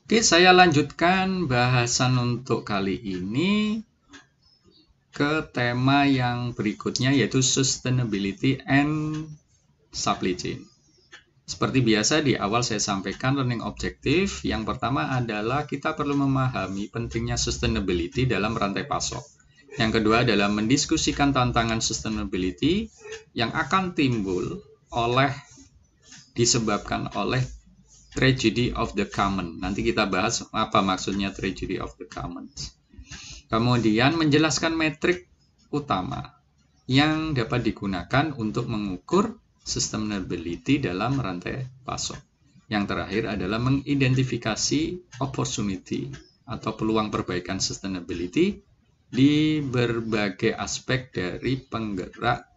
Oke, saya lanjutkan bahasan untuk kali ini ke tema yang berikutnya, yaitu Sustainability and Supply Chain. Seperti biasa, di awal saya sampaikan learning objektif. Yang pertama adalah kita perlu memahami pentingnya sustainability dalam rantai pasok. Yang kedua adalah mendiskusikan tantangan sustainability yang akan timbul disebabkan oleh tragedy of the common. Nanti kita bahas apa maksudnya tragedy of the commons. Kemudian menjelaskan metrik utama yang dapat digunakan untuk mengukur sustainability dalam rantai pasok. Yang terakhir adalah mengidentifikasi opportunity atau peluang perbaikan sustainability di berbagai aspek dari penggerak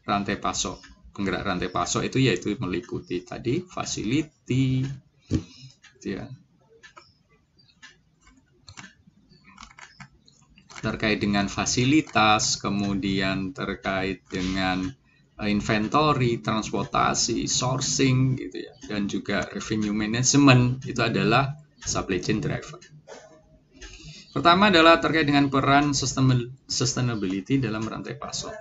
rantai pasok. Penggerak rantai pasok itu yaitu meliputi tadi facility, ya, terkait dengan fasilitas, kemudian terkait dengan inventory, transportasi, sourcing, gitu ya, dan juga revenue management. Itu adalah supply chain driver. Pertama adalah terkait dengan peran sustainability dalam rantai pasok.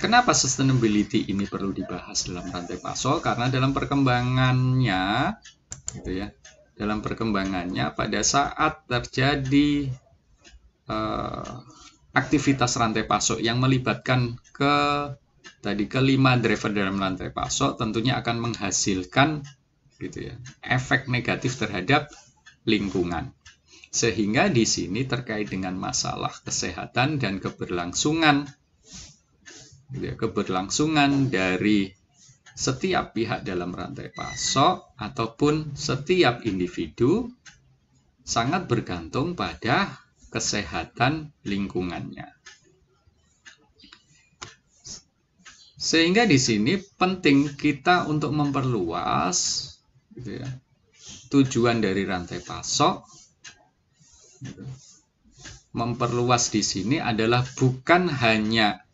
Kenapa sustainability ini perlu dibahas dalam rantai pasok? Karena dalam perkembangannya, gitu ya, dalam perkembangannya pada saat terjadi aktivitas rantai pasok yang melibatkan kelima driver dalam rantai pasok, tentunya akan menghasilkan, gitu ya, efek negatif terhadap lingkungan. Sehingga di sini terkait dengan masalah kesehatan dan keberlangsungan dari setiap pihak dalam rantai pasok ataupun setiap individu sangat bergantung pada kesehatan lingkungannya. Sehingga di sini penting kita untuk memperluas, gitu ya, tujuan dari rantai pasok. Memperluas di sini adalah bukan hanya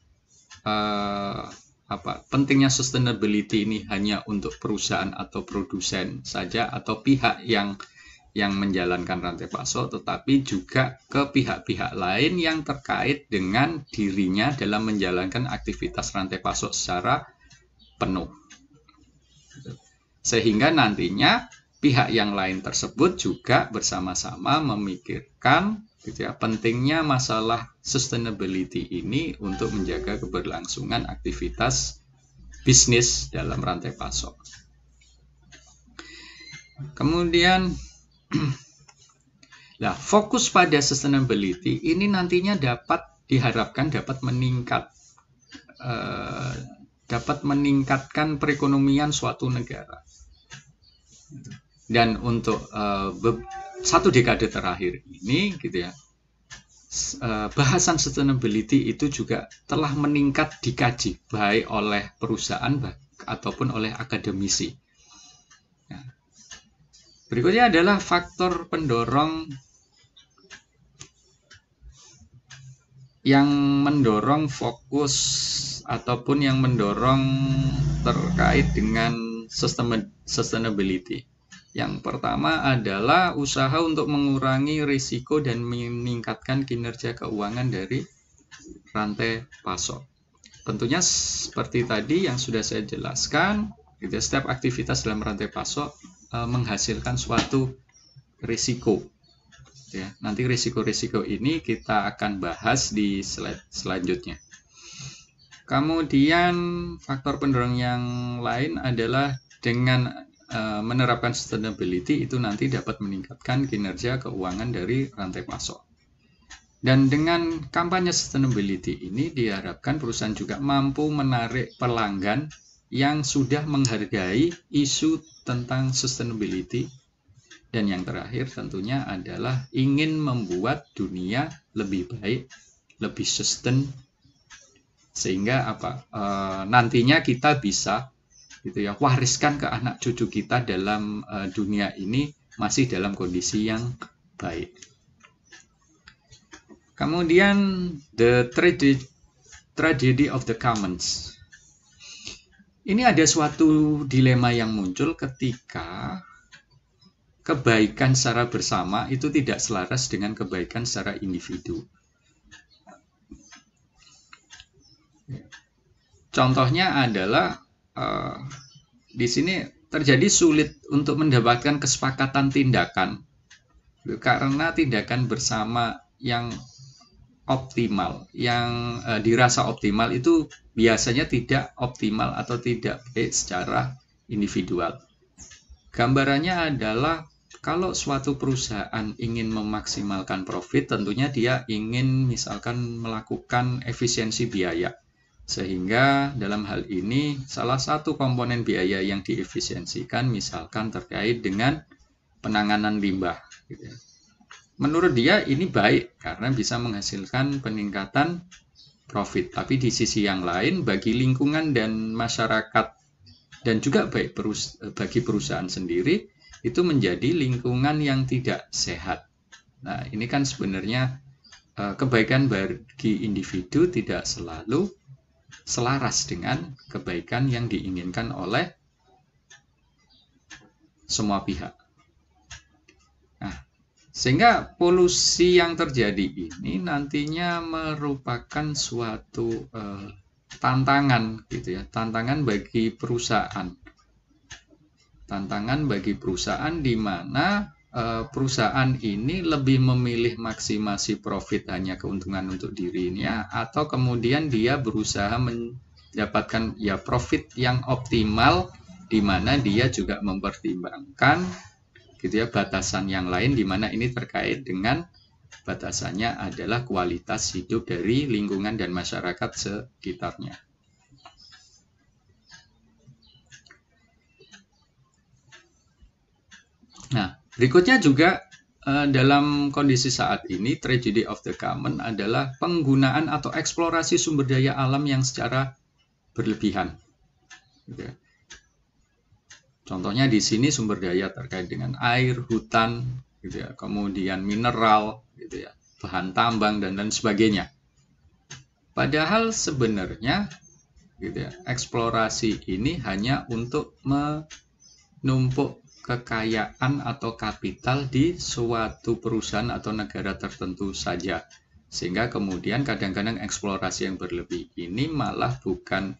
pentingnya sustainability ini hanya untuk perusahaan atau produsen saja atau pihak yang menjalankan rantai pasok, tetapi juga ke pihak-pihak lain yang terkait dengan dirinya dalam menjalankan aktivitas rantai pasok secara penuh. Sehingga nantinya pihak yang lain tersebut juga bersama-sama memikirkan, gitu ya, pentingnya masalah sustainability ini untuk menjaga keberlangsungan aktivitas bisnis dalam rantai pasok. Kemudian, nah, fokus pada sustainability ini nantinya diharapkan dapat meningkatkan perekonomian suatu negara. Dan untuk satu dekade terakhir ini, gitu ya, bahasan sustainability itu juga telah meningkat dikaji baik oleh perusahaan ataupun oleh akademisi. Nah, berikutnya adalah faktor pendorong yang mendorong fokus ataupun yang mendorong terkait dengan sustainability. Yang pertama adalah usaha untuk mengurangi risiko dan meningkatkan kinerja keuangan dari rantai pasok. Tentunya seperti tadi yang sudah saya jelaskan, gitu, setiap aktivitas dalam rantai pasok menghasilkan suatu risiko. Ya, nanti risiko-risiko ini kita akan bahas di slide selanjutnya. Kemudian faktor pendorong yang lain adalah dengan menerapkan sustainability itu nanti dapat meningkatkan kinerja keuangan dari rantai pasok. Dan dengan kampanye sustainability ini diharapkan perusahaan juga mampu menarik pelanggan yang sudah menghargai isu tentang sustainability. Dan yang terakhir tentunya adalah ingin membuat dunia lebih baik, lebih sustain, sehingga nantinya kita bisa, gitu ya, wariskan ke anak cucu kita dalam dunia ini masih dalam kondisi yang baik. Kemudian the tragedy of the commons. Ini ada suatu dilema yang muncul ketika kebaikan secara bersama itu tidak selaras dengan kebaikan secara individu. Contohnya adalah di sini terjadi sulit untuk mendapatkan kesepakatan tindakan karena tindakan bersama yang optimal, yang dirasa optimal itu biasanya tidak optimal atau tidak baik secara individual. Gambarannya adalah kalau suatu perusahaan ingin memaksimalkan profit, tentunya dia ingin misalkan melakukan efisiensi biaya. Sehingga dalam hal ini salah satu komponen biaya yang diefisiensikan misalkan terkait dengan penanganan limbah. Gitu ya. Menurut dia ini baik karena bisa menghasilkan peningkatan profit. Tapi di sisi yang lain bagi lingkungan dan masyarakat dan juga baik bagi perusahaan sendiri itu menjadi lingkungan yang tidak sehat. Nah ini kan sebenarnya kebaikan bagi individu tidak selalu selaras dengan kebaikan yang diinginkan oleh semua pihak. Nah, sehingga polusi yang terjadi ini nantinya merupakan suatu tantangan gitu ya, tantangan bagi perusahaan. Tantangan bagi perusahaan di mana perusahaan ini lebih memilih maksimasi profit hanya keuntungan untuk dirinya atau kemudian dia berusaha mendapatkan ya profit yang optimal di mana dia juga mempertimbangkan gitu ya batasan yang lain di mana ini terkait dengan batasannya adalah kualitas hidup dari lingkungan dan masyarakat sekitarnya. Nah, berikutnya juga dalam kondisi saat ini, tragedy of the common adalah penggunaan atau eksplorasi sumber daya alam yang secara berlebihan. Gitu ya. Contohnya di sini sumber daya terkait dengan air, hutan, gitu ya, kemudian mineral, gitu ya, bahan tambang dan lain sebagainya. Padahal sebenarnya, gitu ya, eksplorasi ini hanya untuk menumpuk kekayaan atau kapital di suatu perusahaan atau negara tertentu saja. Sehingga kemudian kadang-kadang eksplorasi yang berlebih ini malah bukan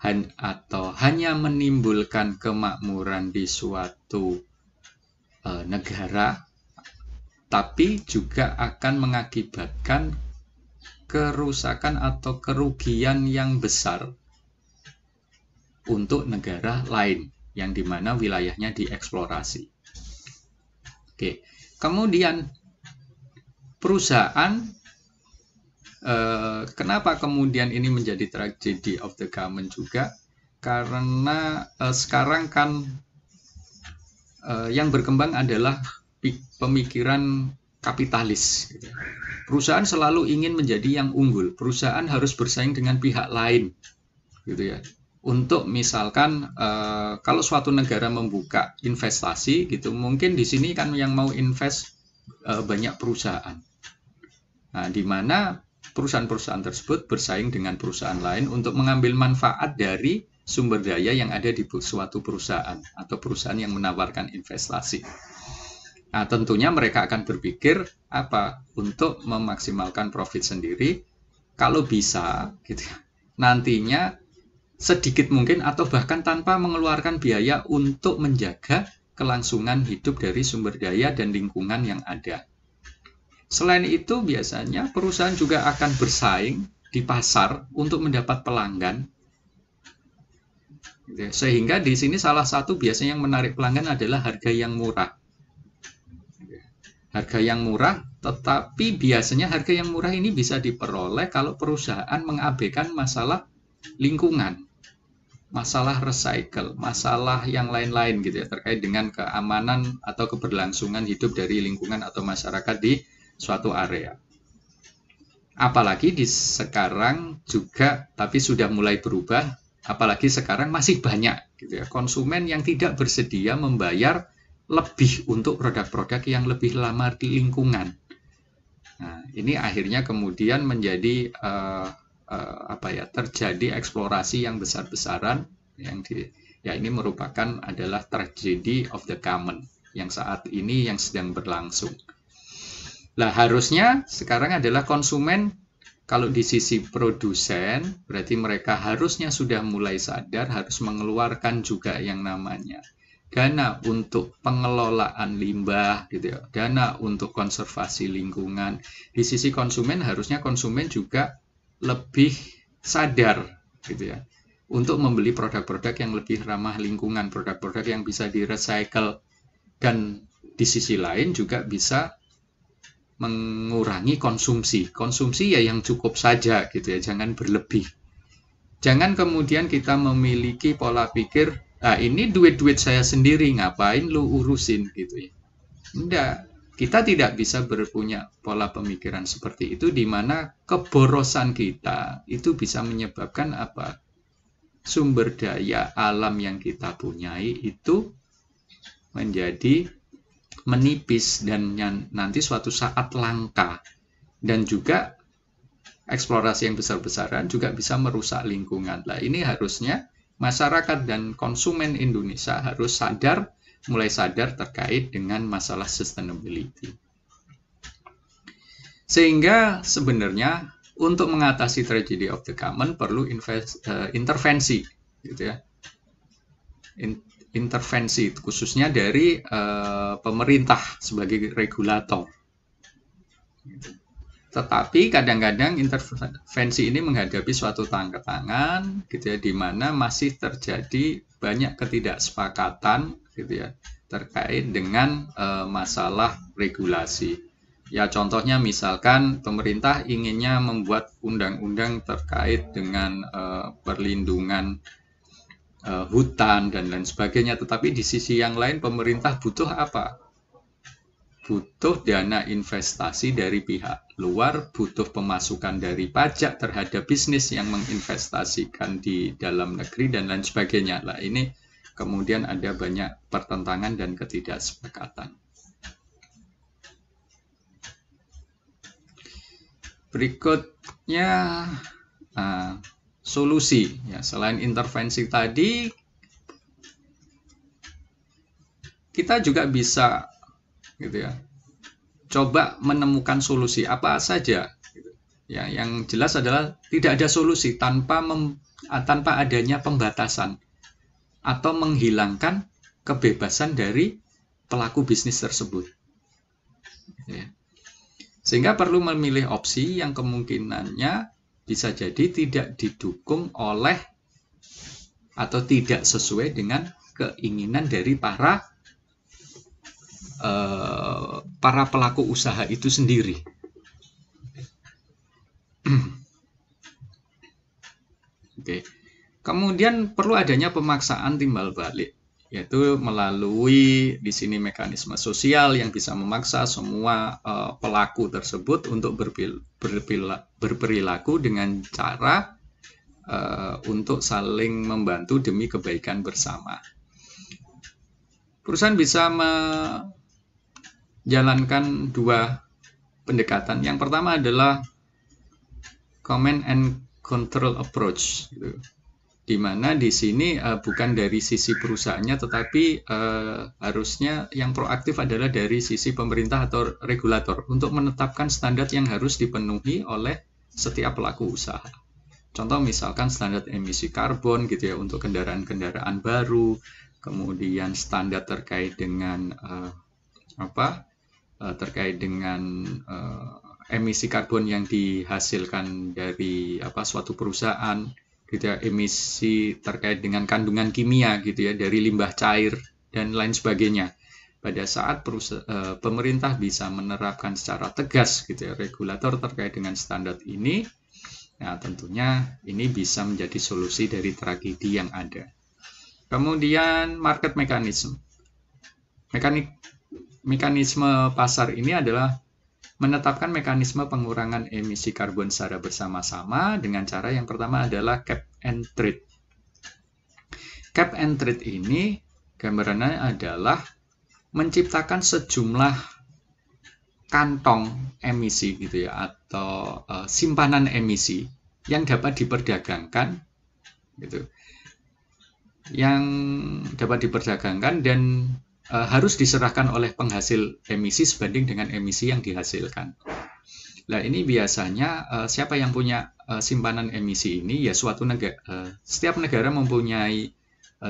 hanya menimbulkan kemakmuran di suatu negara, tapi juga akan mengakibatkan kerusakan atau kerugian yang besar untuk negara lain yang dimana wilayahnya dieksplorasi. Oke, kemudian perusahaan, kenapa kemudian ini menjadi tragedy of the common juga? Karena sekarang kan yang berkembang adalah pemikiran kapitalis. Gitu. Perusahaan selalu ingin menjadi yang unggul. Perusahaan harus bersaing dengan pihak lain, gitu ya. Untuk misalkan kalau suatu negara membuka investasi gitu, mungkin di sini kan yang mau invest banyak perusahaan. Nah, di mana perusahaan-perusahaan tersebut bersaing dengan perusahaan lain untuk mengambil manfaat dari sumber daya yang ada di suatu perusahaan atau perusahaan yang menawarkan investasi. Nah, tentunya mereka akan berpikir apa untuk memaksimalkan profit sendiri, kalau bisa gitu. Nantinya sedikit mungkin atau bahkan tanpa mengeluarkan biaya untuk menjaga kelangsungan hidup dari sumber daya dan lingkungan yang ada. Selain itu, biasanya perusahaan juga akan bersaing di pasar untuk mendapat pelanggan. Sehingga di sini salah satu biasanya yang menarik pelanggan adalah harga yang murah. Harga yang murah, tetapi biasanya harga yang murah ini bisa diperoleh kalau perusahaan mengabaikan masalah lingkungan, masalah recycle, masalah yang lain-lain gitu ya, terkait dengan keamanan atau keberlangsungan hidup dari lingkungan atau masyarakat di suatu area. Apalagi di sekarang juga, tapi sudah mulai berubah, apalagi sekarang masih banyak gitu ya, konsumen yang tidak bersedia membayar lebih untuk produk-produk yang lebih ramah di lingkungan. Nah, ini akhirnya kemudian menjadi terjadi eksplorasi yang besar-besaran yang ini merupakan adalah tragedy of the common yang saat ini yang sedang berlangsung. Nah, harusnya sekarang adalah konsumen, kalau di sisi produsen, berarti mereka harusnya sudah mulai sadar harus mengeluarkan juga yang namanya dana untuk pengelolaan limbah, gitu ya, dana untuk konservasi lingkungan. Di sisi konsumen, harusnya konsumen juga lebih sadar, gitu ya, untuk membeli produk-produk yang lebih ramah lingkungan, produk-produk yang bisa di-recycle, dan di sisi lain juga bisa mengurangi konsumsi. Konsumsi ya yang cukup saja, gitu ya, jangan berlebih. Jangan kemudian kita memiliki pola pikir, ini duit-duit saya sendiri, ngapain lu urusin, gitu ya. Enggak, kita tidak bisa berpunya pola pemikiran seperti itu, di mana keborosan kita itu bisa menyebabkan apa? Sumber daya alam yang kita punyai itu menjadi menipis dan nanti suatu saat langka, dan juga eksplorasi yang besar-besaran juga bisa merusak lingkungan. Nah, ini harusnya masyarakat dan konsumen Indonesia harus sadar, mulai sadar terkait dengan masalah sustainability. Sehingga sebenarnya untuk mengatasi tragedy of the common perlu intervensi, gitu ya. Intervensi khususnya dari pemerintah sebagai regulator. Tetapi kadang-kadang intervensi ini menghadapi suatu tangan, gitu ya, di mana masih terjadi banyak ketidaksepakatan, gitu ya, terkait dengan masalah regulasi. Ya, contohnya misalkan pemerintah inginnya membuat undang-undang terkait dengan perlindungan hutan dan lain sebagainya, tetapi di sisi yang lain pemerintah butuh apa? Butuh dana investasi dari pihak luar, butuh pemasukan dari pajak terhadap bisnis yang menginvestasikan di dalam negeri dan lain sebagainya. Nah, ini kemudian ada banyak pertentangan dan ketidaksepakatan. Berikutnya solusi, ya, selain intervensi tadi, kita juga bisa, gitu ya, coba menemukan solusi apa saja, gitu. Ya, yang jelas adalah tidak ada solusi tanpa adanya pembatasan atau menghilangkan kebebasan dari pelaku bisnis tersebut, ya. Sehingga perlu memilih opsi yang kemungkinannya bisa jadi tidak didukung oleh atau tidak sesuai dengan keinginan dari para pelaku usaha itu sendiri. Oke. Kemudian perlu adanya pemaksaan timbal balik, yaitu melalui di sini mekanisme sosial yang bisa memaksa semua pelaku tersebut untuk berperilaku dengan cara untuk saling membantu demi kebaikan bersama. Perusahaan bisa menjalankan dua pendekatan. Yang pertama adalah command and control approach, gitu. Di mana di sini bukan dari sisi perusahaannya, tetapi harusnya yang proaktif adalah dari sisi pemerintah atau regulator untuk menetapkan standar yang harus dipenuhi oleh setiap pelaku usaha. Contoh misalkan standar emisi karbon, gitu ya, untuk kendaraan-kendaraan baru, kemudian standar terkait dengan emisi karbon yang dihasilkan dari suatu perusahaan, gitu ya, emisi terkait dengan kandungan kimia, gitu ya, dari limbah cair dan lain sebagainya. Pada saat pemerintah bisa menerapkan secara tegas, gitu ya, regulator terkait dengan standar ini, nah tentunya ini bisa menjadi solusi dari tragedi yang ada. Kemudian market mechanism. Mekanisme pasar ini adalah menetapkan mekanisme pengurangan emisi karbon secara bersama-sama dengan cara yang pertama adalah cap and trade. Cap and trade ini gambarannya adalah menciptakan sejumlah kantong emisi, gitu ya, atau simpanan emisi yang dapat diperdagangkan, gitu. Yang dapat diperdagangkan dan harus diserahkan oleh penghasil emisi sebanding dengan emisi yang dihasilkan. Nah, ini biasanya siapa yang punya simpanan emisi ini? Ya suatu negara. Setiap negara mempunyai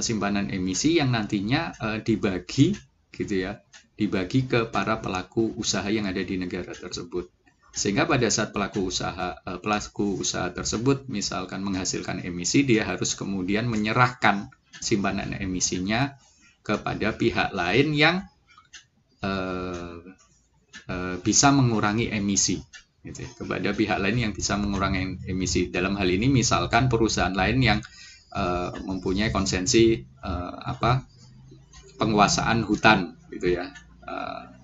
simpanan emisi yang nantinya dibagi, gitu ya, dibagi ke para pelaku usaha yang ada di negara tersebut. Sehingga pada saat pelaku usaha tersebut misalkan menghasilkan emisi, dia harus kemudian menyerahkan simpanan emisinya kepada pihak lain yang bisa mengurangi emisi. Gitu, kepada pihak lain yang bisa mengurangi emisi. Dalam hal ini misalkan perusahaan lain yang mempunyai konsensi penguasaan hutan, gitu ya,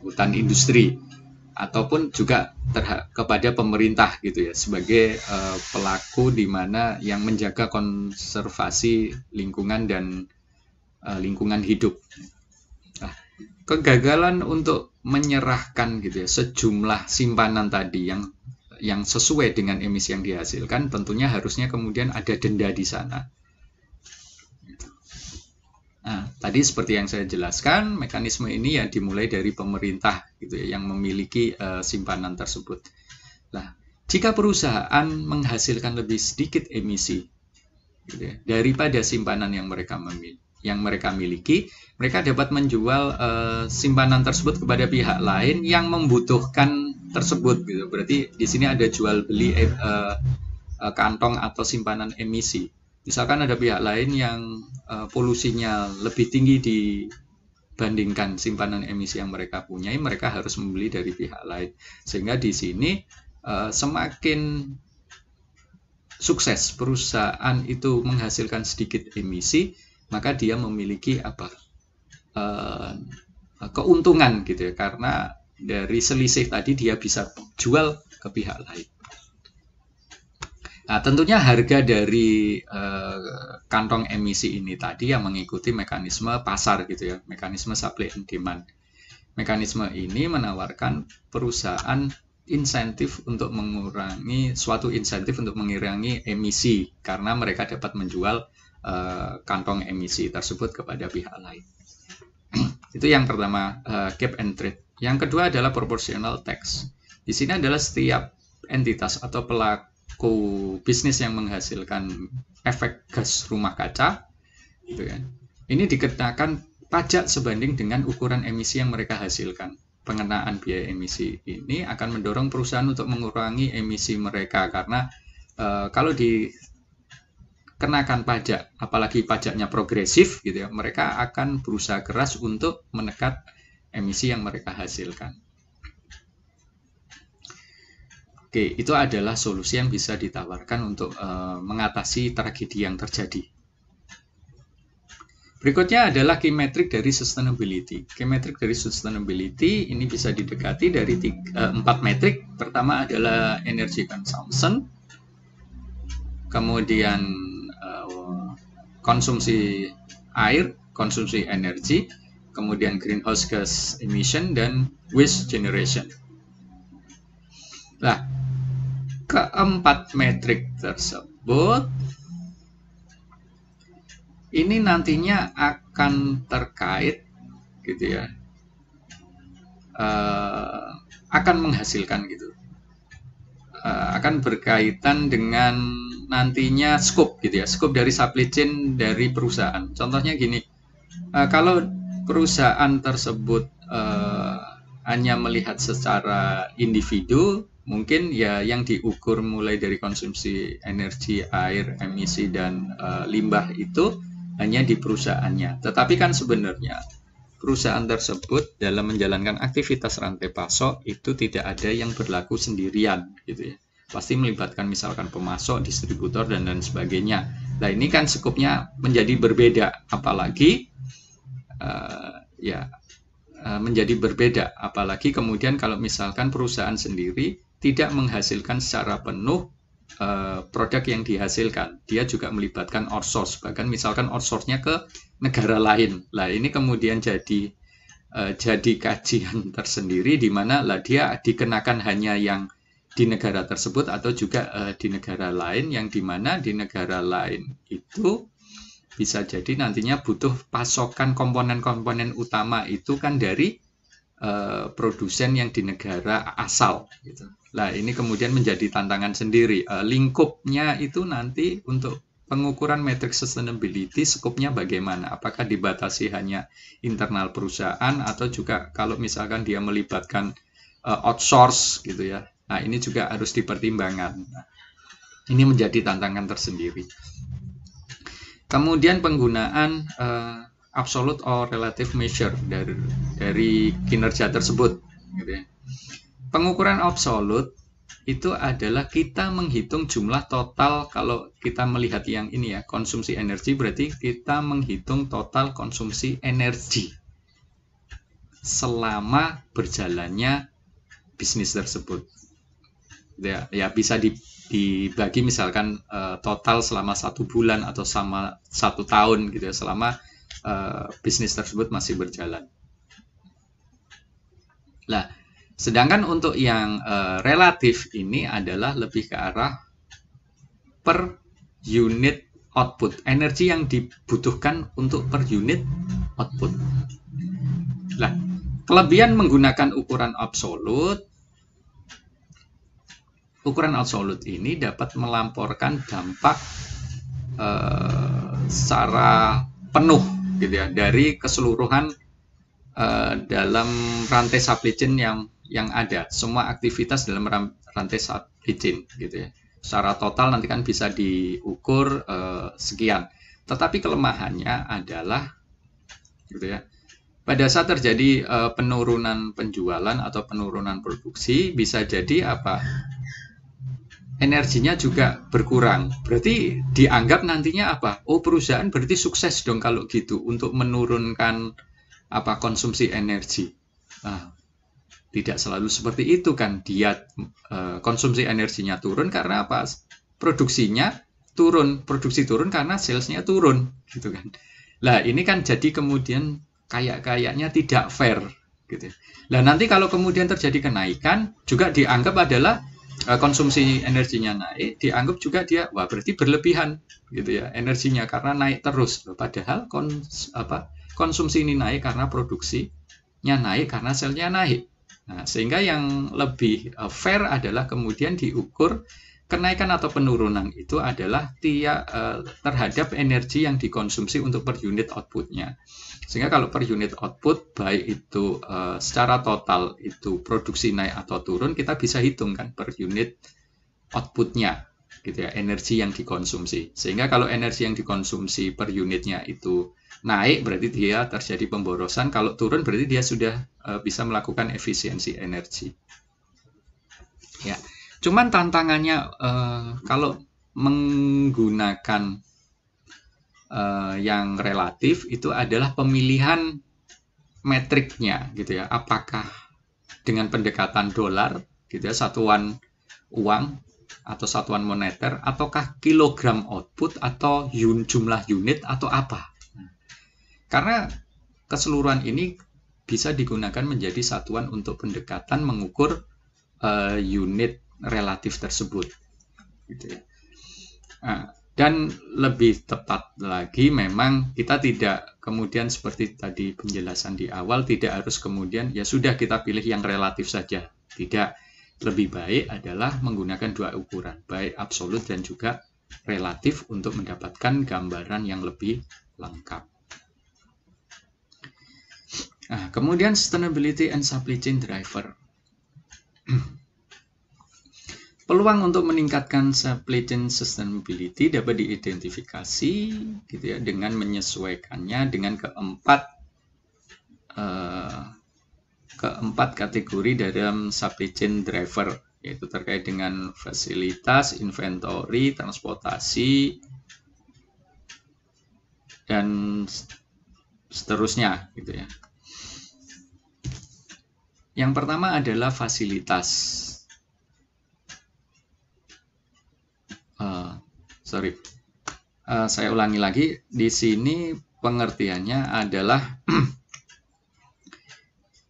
hutan industri, ataupun juga kepada pemerintah, gitu ya, sebagai pelaku di mana yang menjaga konservasi lingkungan dan lingkungan hidup. Nah, kegagalan untuk menyerahkan, gitu ya, sejumlah simpanan tadi yang sesuai dengan emisi yang dihasilkan, tentunya harusnya kemudian ada denda di sana. Nah, tadi seperti yang saya jelaskan, mekanisme ini ya dimulai dari pemerintah, gitu ya, yang memiliki simpanan tersebut. Nah, jika perusahaan menghasilkan lebih sedikit emisi, gitu ya, daripada simpanan yang mereka miliki, mereka dapat menjual simpanan tersebut kepada pihak lain yang membutuhkan tersebut, gitu. Berarti di sini ada jual beli kantong atau simpanan emisi. Misalkan ada pihak lain yang polusinya lebih tinggi dibandingkan simpanan emisi yang mereka punyai, mereka harus membeli dari pihak lain. Sehingga di sini semakin sukses perusahaan itu menghasilkan sedikit emisi, maka dia memiliki keuntungan, gitu ya, karena dari selisih tadi dia bisa jual ke pihak lain. Nah, tentunya harga dari kantong emisi ini tadi yang mengikuti mekanisme pasar, gitu ya, mekanisme supply and demand. Mekanisme ini menawarkan perusahaan suatu insentif untuk mengurangi emisi karena mereka dapat menjual kantong emisi tersebut kepada pihak lain. Itu yang pertama, cap and trade. Yang kedua adalah proportional tax. Di sini adalah setiap entitas atau pelaku bisnis yang menghasilkan efek gas rumah kaca, gitu kan, ini dikenakan pajak sebanding dengan ukuran emisi yang mereka hasilkan. Pengenaan biaya emisi ini akan mendorong perusahaan untuk mengurangi emisi mereka karena kalau dikenakan pajak, apalagi pajaknya progresif, gitu ya, mereka akan berusaha keras untuk menekan emisi yang mereka hasilkan. Oke, itu adalah solusi yang bisa ditawarkan untuk mengatasi tragedi yang terjadi. Berikutnya adalah key metric dari sustainability. Key metric dari sustainability ini bisa didekati dari 4 metrik. Pertama adalah energy consumption, kemudian konsumsi air, konsumsi energi, kemudian greenhouse gas emission, dan waste generation. Nah, keempat metrik tersebut ini nantinya akan terkait, gitu ya, akan menghasilkan, gitu, akan berkaitan dengan nantinya scope, gitu ya, scope dari supply chain dari perusahaan. Contohnya gini, kalau perusahaan tersebut hanya melihat secara individu, mungkin ya yang diukur mulai dari konsumsi energi, air, emisi, dan limbah itu hanya di perusahaannya. Tetapi kan sebenarnya perusahaan tersebut dalam menjalankan aktivitas rantai pasok itu tidak ada yang berlaku sendirian, gitu ya. Pasti melibatkan misalkan pemasok, distributor, dan lain sebagainya. Nah, ini kan skupnya menjadi berbeda, apalagi menjadi berbeda, apalagi kemudian kalau misalkan perusahaan sendiri tidak menghasilkan secara penuh produk yang dihasilkan, dia juga melibatkan outsource, bahkan misalkan outsource-nya ke negara lain. Lah ini kemudian jadi kajian tersendiri di mana lah dia dikenakan hanya yang di negara tersebut atau juga di negara lain, yang di mana di negara lain itu bisa jadi nantinya butuh pasokan komponen-komponen utama itu kan dari produsen yang di negara asal gitu. Nah, ini kemudian menjadi tantangan sendiri. Lingkupnya itu nanti untuk pengukuran matriks sustainability skopnya bagaimana? Apakah dibatasi hanya internal perusahaan atau juga kalau misalkan dia melibatkan outsource gitu ya. Nah, ini juga harus dipertimbangkan. Nah, ini menjadi tantangan tersendiri. Kemudian penggunaan absolute or relative measure dari kinerja tersebut gitu ya. Pengukuran absolut itu adalah kita menghitung jumlah total. Kalau kita melihat yang ini ya, konsumsi energi, berarti kita menghitung total konsumsi energi selama berjalannya bisnis tersebut. Ya bisa dibagi misalkan total selama 1 bulan atau sama 1 tahun gitu ya, selama bisnis tersebut masih berjalan. Nah, sedangkan untuk yang relatif ini adalah lebih ke arah per unit output, energi yang dibutuhkan untuk per unit output. Nah, kelebihan menggunakan ukuran absolut ini dapat melamporkan dampak secara penuh gitu ya dari keseluruhan dalam rantai supply chain yang ada, semua aktivitas dalam rantai supply chain gitu ya. Secara total nanti kan bisa diukur sekian. Tetapi kelemahannya adalah gitu ya. Pada saat terjadi penurunan penjualan atau penurunan produksi, bisa jadi apa? Energinya juga berkurang. Berarti dianggap nantinya apa? Oh, perusahaan berarti sukses dong kalau gitu untuk menurunkan konsumsi energi. Nah, tidak selalu seperti itu kan. Dia konsumsi energinya turun karena apa? Produksinya turun, produksi turun karena salesnya turun gitu kan. Nah, ini kan jadi kemudian kayaknya tidak fair gitu. Nah, nanti kalau kemudian terjadi kenaikan juga dianggap adalah konsumsi energinya naik, dianggap juga dia berarti berlebihan gitu ya energinya karena naik terus. Padahal konsumsi ini naik karena produksinya naik karena selnya naik. Nah, sehingga yang lebih fair adalah kemudian diukur kenaikan atau penurunan itu adalah terhadap energi yang dikonsumsi untuk per unit outputnya. Sehingga kalau per unit output, baik itu secara total itu produksi naik atau turun, kita bisa hitung kan per unit outputnya gitu ya, energi yang dikonsumsi. Sehingga kalau energi yang dikonsumsi per unitnya itu naik, berarti dia terjadi pemborosan. Kalau turun, berarti dia sudah bisa melakukan efisiensi energi. Ya, cuman tantangannya kalau menggunakan yang relatif itu adalah pemilihan metriknya gitu ya. Apakah dengan pendekatan dolar gitu ya, satuan uang atau satuan moneter, ataukah kilogram output atau jumlah unit atau apa. Karena keseluruhan ini bisa digunakan menjadi satuan untuk pendekatan mengukur unit relatif tersebut gitu ya. Dan lebih tepat lagi memang kita tidak kemudian seperti tadi penjelasan di awal, tidak harus kemudian ya sudah kita pilih yang relatif saja. Tidak, lebih baik adalah menggunakan dua ukuran, baik absolut dan juga relatif untuk mendapatkan gambaran yang lebih lengkap. Nah, kemudian sustainability and supply chain driver. Peluang untuk meningkatkan supply chain sustainability dapat diidentifikasi gitu ya dengan menyesuaikannya dengan keempat kategori dalam supply chain driver, yaitu terkait dengan fasilitas, inventory, transportasi, dan seterusnya gitu ya. Yang pertama adalah fasilitas. Saya ulangi lagi, di sini pengertiannya adalah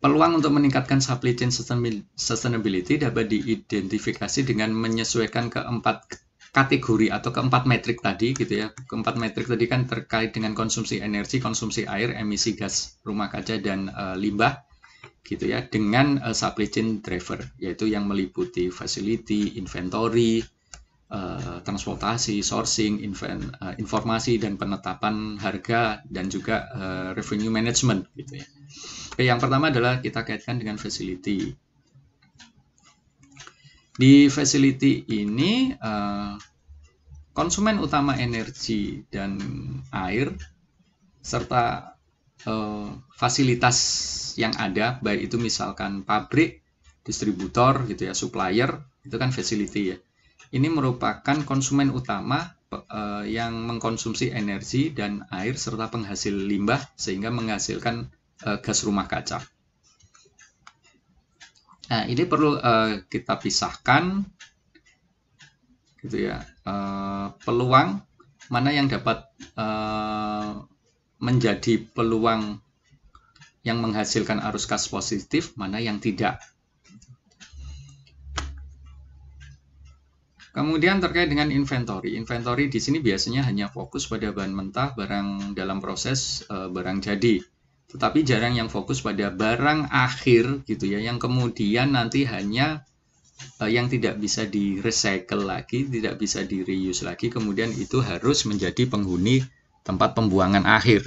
peluang untuk meningkatkan supply chain sustainability dapat diidentifikasi dengan menyesuaikan keempat kategori atau keempat metrik tadi gitu ya. Keempat metrik tadi kan terkait dengan konsumsi energi, konsumsi air, emisi gas rumah kaca dan limbah gitu ya, dengan supply chain driver, yaitu yang meliputi facility, inventory, transportasi, sourcing, informasi dan penetapan harga, dan juga revenue management gitu ya. Oke, yang pertama adalah kita kaitkan dengan facility. Di facility ini konsumen utama energi dan air serta fasilitas yang ada, baik itu misalkan pabrik, distributor gitu ya, supplier, itu kan facility ya. Ini merupakan konsumen utama yang mengkonsumsi energi dan air serta penghasil limbah sehingga menghasilkan gas rumah kaca. Nah, ini perlu kita pisahkan gitu ya, peluang mana yang dapat menjadi peluang yang menghasilkan arus gas positif, mana yang tidak. Kemudian terkait dengan inventory. Inventory di sini biasanya hanya fokus pada bahan mentah, barang dalam proses, barang jadi. Tetapi jarang yang fokus pada barang akhir gitu ya, yang kemudian nanti hanya yang tidak bisa di-recycle lagi, tidak bisa di-reuse lagi, kemudian itu harus menjadi penghuni tempat pembuangan akhir.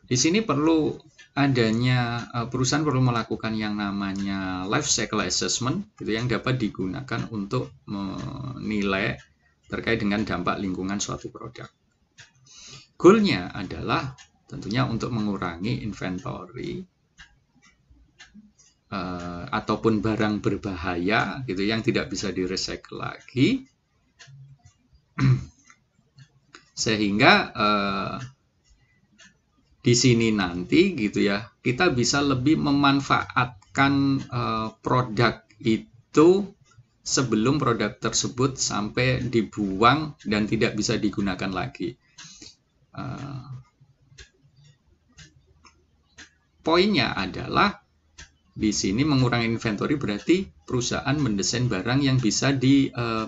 Di sini perlu adanya perusahaan perlu melakukan yang namanya life cycle assessment gitu, yang dapat digunakan untuk menilai terkait dengan dampak lingkungan suatu produk. Goalnya adalah tentunya untuk mengurangi inventory ataupun barang berbahaya gitu yang tidak bisa di-recycle lagi, sehingga di sini nanti gitu ya, kita bisa lebih memanfaatkan produk itu sebelum produk tersebut sampai dibuang dan tidak bisa digunakan lagi. Poinnya adalah di sini mengurangi inventory berarti perusahaan mendesain barang yang bisa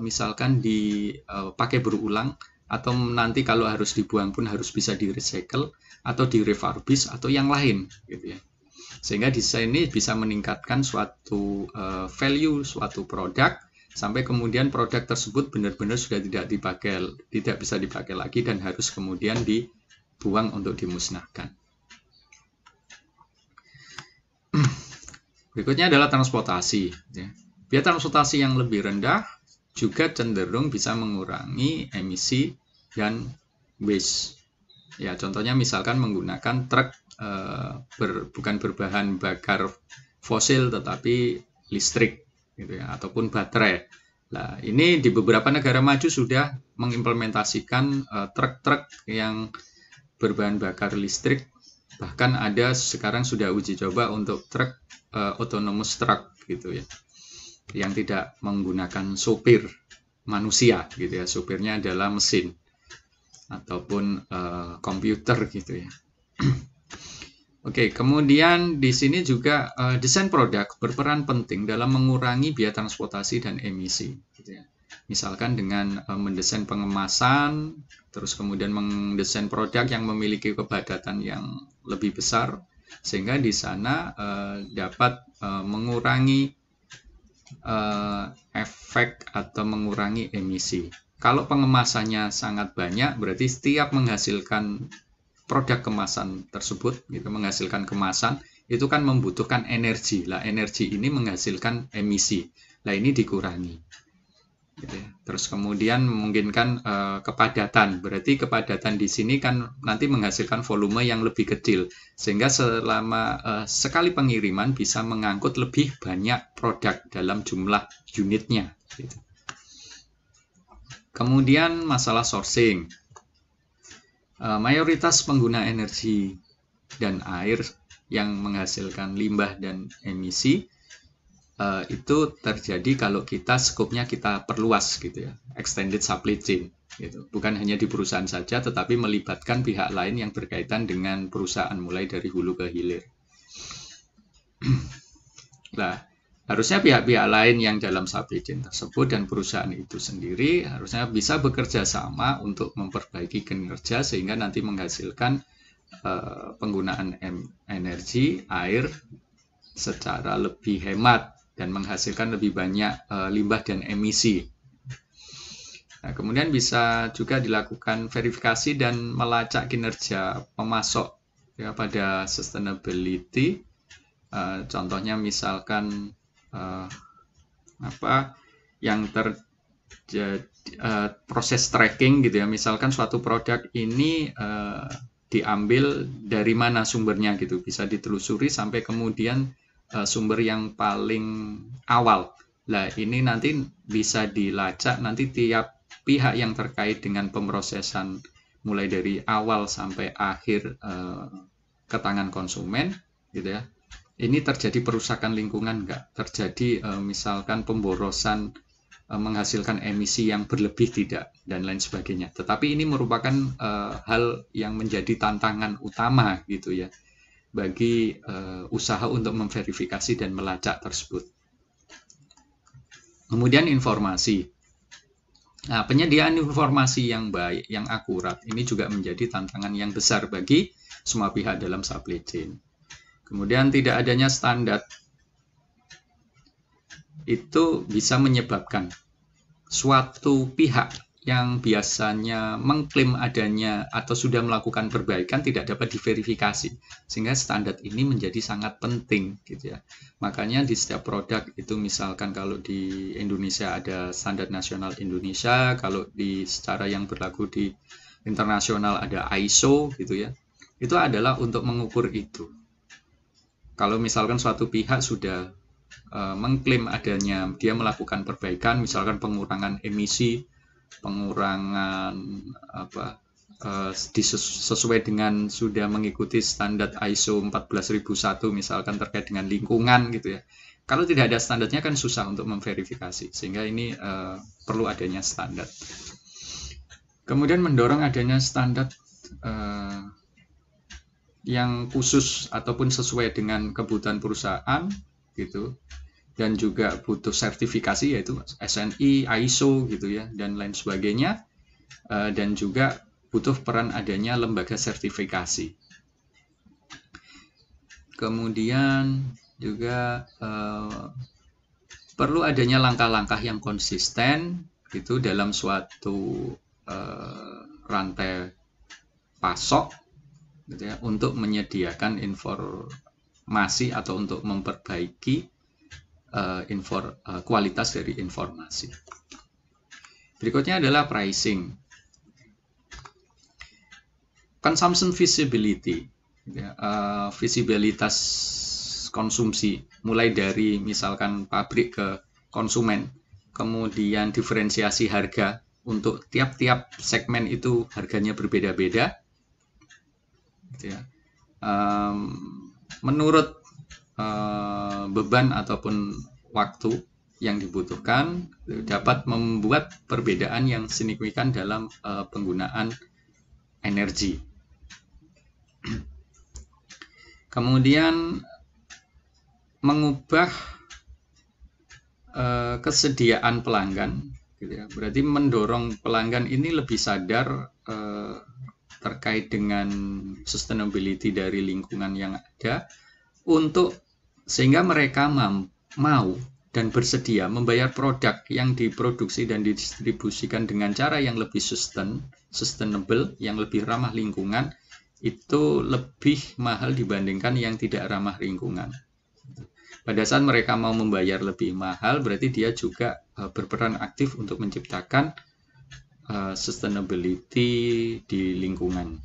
misalkan dipakai berulang, atau nanti kalau harus dibuang pun harus bisa di-recycle atau di-refurbish atau yang lain gitu ya. Sehingga desain ini bisa meningkatkan suatu value suatu produk sampai kemudian produk tersebut benar-benar sudah tidak bisa dipakai lagi dan harus kemudian dibuang untuk dimusnahkan. Berikutnya adalah transportasi. Biaya transportasi yang lebih rendah juga cenderung bisa mengurangi emisi dan waste. Ya, contohnya misalkan menggunakan truk bukan berbahan bakar fosil tetapi listrik, gitu ya, ataupun baterai. Nah, ini di beberapa negara maju sudah mengimplementasikan truk-truk yang berbahan bakar listrik. Bahkan ada sekarang sudah uji coba untuk truk autonomous truck gitu ya, yang tidak menggunakan sopir manusia gitu ya, sopirnya adalah mesin ataupun komputer gitu ya. Oke, kemudian di sini juga desain produk berperan penting dalam mengurangi biaya transportasi dan emisi gitu ya. Misalkan dengan mendesain pengemasan, terus kemudian mendesain produk yang memiliki kepadatan yang lebih besar, sehingga di sana dapat mengurangi efek atau mengurangi emisi. Kalau pengemasannya sangat banyak, berarti setiap menghasilkan produk kemasan tersebut, gitu, menghasilkan kemasan, itu kan membutuhkan energi. Lah, energi ini menghasilkan emisi. Lah, ini dikurangi. Gitu ya. Terus kemudian memungkinkan kepadatan, berarti kepadatan di sini kan nanti menghasilkan volume yang lebih kecil, sehingga selama sekali pengiriman bisa mengangkut lebih banyak produk dalam jumlah unitnya. Gitu. Kemudian masalah sourcing, mayoritas pengguna energi dan air yang menghasilkan limbah dan emisi itu terjadi kalau kita skopnya kita perluas gitu ya, extended supply chain gitu. Bukan hanya di perusahaan saja, tetapi melibatkan pihak lain yang berkaitan dengan perusahaan mulai dari hulu ke hilir. Nah, harusnya pihak-pihak lain yang dalam supply chain tersebut dan perusahaan itu sendiri harusnya bisa bekerja sama untuk memperbaiki kinerja sehingga nanti menghasilkan penggunaan energi air secara lebih hemat dan menghasilkan lebih banyak limbah dan emisi. Nah, kemudian bisa juga dilakukan verifikasi dan melacak kinerja pemasok ya, pada sustainability. Contohnya misalkan yang terjadi proses tracking gitu ya, misalkan suatu produk ini diambil dari mana sumbernya gitu, bisa ditelusuri sampai kemudian sumber yang paling awal. Nah, ini nanti bisa dilacak nanti tiap pihak yang terkait dengan pemrosesan mulai dari awal sampai akhir ke tangan konsumen gitu ya. Ini terjadi perusakan lingkungan nggak? Terjadi misalkan pemborosan menghasilkan emisi yang berlebih tidak, dan lain sebagainya. Tetapi ini merupakan hal yang menjadi tantangan utama gitu ya bagi usaha untuk memverifikasi dan melacak tersebut. Kemudian informasi. Nah, penyediaan informasi yang baik, yang akurat, ini juga menjadi tantangan yang besar bagi semua pihak dalam supply chain. Kemudian tidak adanya standar itu bisa menyebabkan suatu pihak yang biasanya mengklaim adanya atau sudah melakukan perbaikan tidak dapat diverifikasi, sehingga standar ini menjadi sangat penting gitu ya. Makanya di setiap produk itu, misalkan kalau di Indonesia ada standar nasional Indonesia, kalau di secara yang berlaku di internasional ada ISO gitu ya. Itu adalah untuk mengukur itu. Kalau misalkan suatu pihak sudah mengklaim adanya dia melakukan perbaikan, misalkan pengurangan emisi, pengurangan sesuai dengan sudah mengikuti standar ISO 14001 misalkan terkait dengan lingkungan gitu ya. Kalau tidak ada standarnya kan susah untuk memverifikasi, sehingga ini perlu adanya standar. Kemudian mendorong adanya standar yang khusus ataupun sesuai dengan kebutuhan perusahaan gitu, dan juga butuh sertifikasi yaitu SNI, ISO gitu ya, dan lain sebagainya, dan juga butuh peran adanya lembaga sertifikasi. Kemudian juga perlu adanya langkah-langkah yang konsisten gitu dalam suatu rantai pasok gitu ya, untuk menyediakan informasi atau untuk memperbaiki kualitas dari informasi. Berikutnya adalah pricing. Consumption visibility, ya, visibilitas konsumsi, mulai dari misalkan pabrik ke konsumen, kemudian diferensiasi harga untuk tiap-tiap segmen itu harganya berbeda-beda. Ya. Menurut beban ataupun waktu yang dibutuhkan dapat membuat perbedaan yang signifikan dalam penggunaan energi. Kemudian mengubah kesediaan pelanggan, gitu ya. Berarti mendorong pelanggan ini lebih sadar terkait dengan sustainability dari lingkungan yang ada, untuk sehingga mereka mau dan bersedia membayar produk yang diproduksi dan didistribusikan dengan cara yang lebih sustainable, yang lebih ramah lingkungan, itu lebih mahal dibandingkan yang tidak ramah lingkungan. Pada saat mereka mau membayar lebih mahal, berarti dia juga berperan aktif untuk menciptakan sustainability di lingkungan.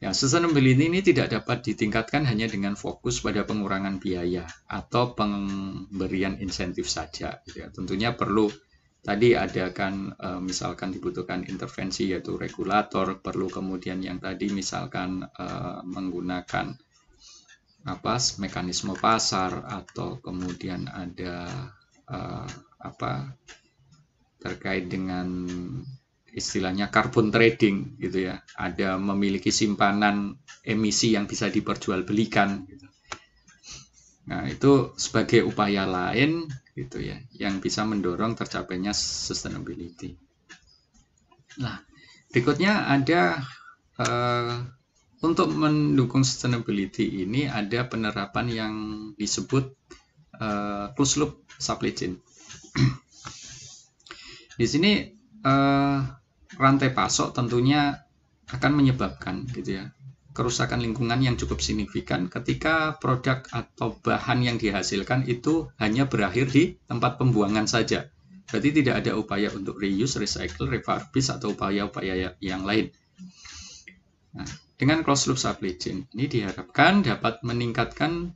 Ya, sustainability ini tidak dapat ditingkatkan hanya dengan fokus pada pengurangan biaya atau pemberian insentif saja. Ya, tentunya perlu tadi ada kan misalkan dibutuhkan intervensi yaitu regulator, perlu kemudian yang tadi misalkan menggunakan mekanisme pasar, atau kemudian ada terkait dengan istilahnya carbon trading gitu ya, ada memiliki simpanan emisi yang bisa diperjualbelikan gitu. Nah, itu sebagai upaya lain gitu ya, yang bisa mendorong tercapainya sustainability. Nah, berikutnya ada untuk mendukung sustainability ini ada penerapan yang disebut closed loop supply chain. Di sini rantai pasok tentunya akan menyebabkan gitu ya kerusakan lingkungan yang cukup signifikan ketika produk atau bahan yang dihasilkan itu hanya berakhir di tempat pembuangan saja. Berarti tidak ada upaya untuk reuse, recycle, refurbish atau upaya-upaya yang lain. Nah, dengan closed loop supply chain ini diharapkan dapat meningkatkan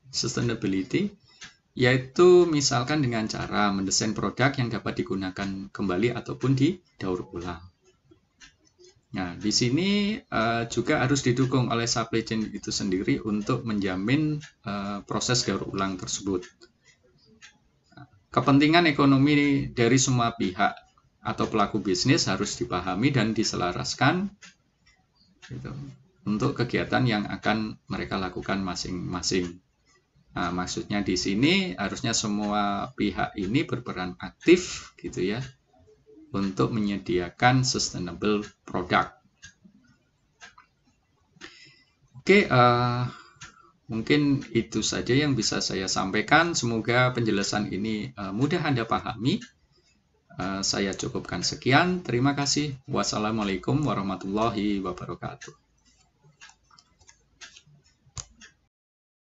sustainability, yaitu misalkan dengan cara mendesain produk yang dapat digunakan kembali ataupun didaur ulang. Nah, di sini juga harus didukung oleh supply chain itu sendiri untuk menjamin proses daur ulang tersebut. Kepentingan ekonomi dari semua pihak atau pelaku bisnis harus dipahami dan diselaraskan gitu, untuk kegiatan yang akan mereka lakukan masing-masing. Nah, maksudnya di sini harusnya semua pihak ini berperan aktif gitu ya, untuk menyediakan sustainable product. Oke, mungkin itu saja yang bisa saya sampaikan. Semoga penjelasan ini mudah Anda pahami. Saya cukupkan sekian. Terima kasih. Wassalamualaikum warahmatullahi wabarakatuh.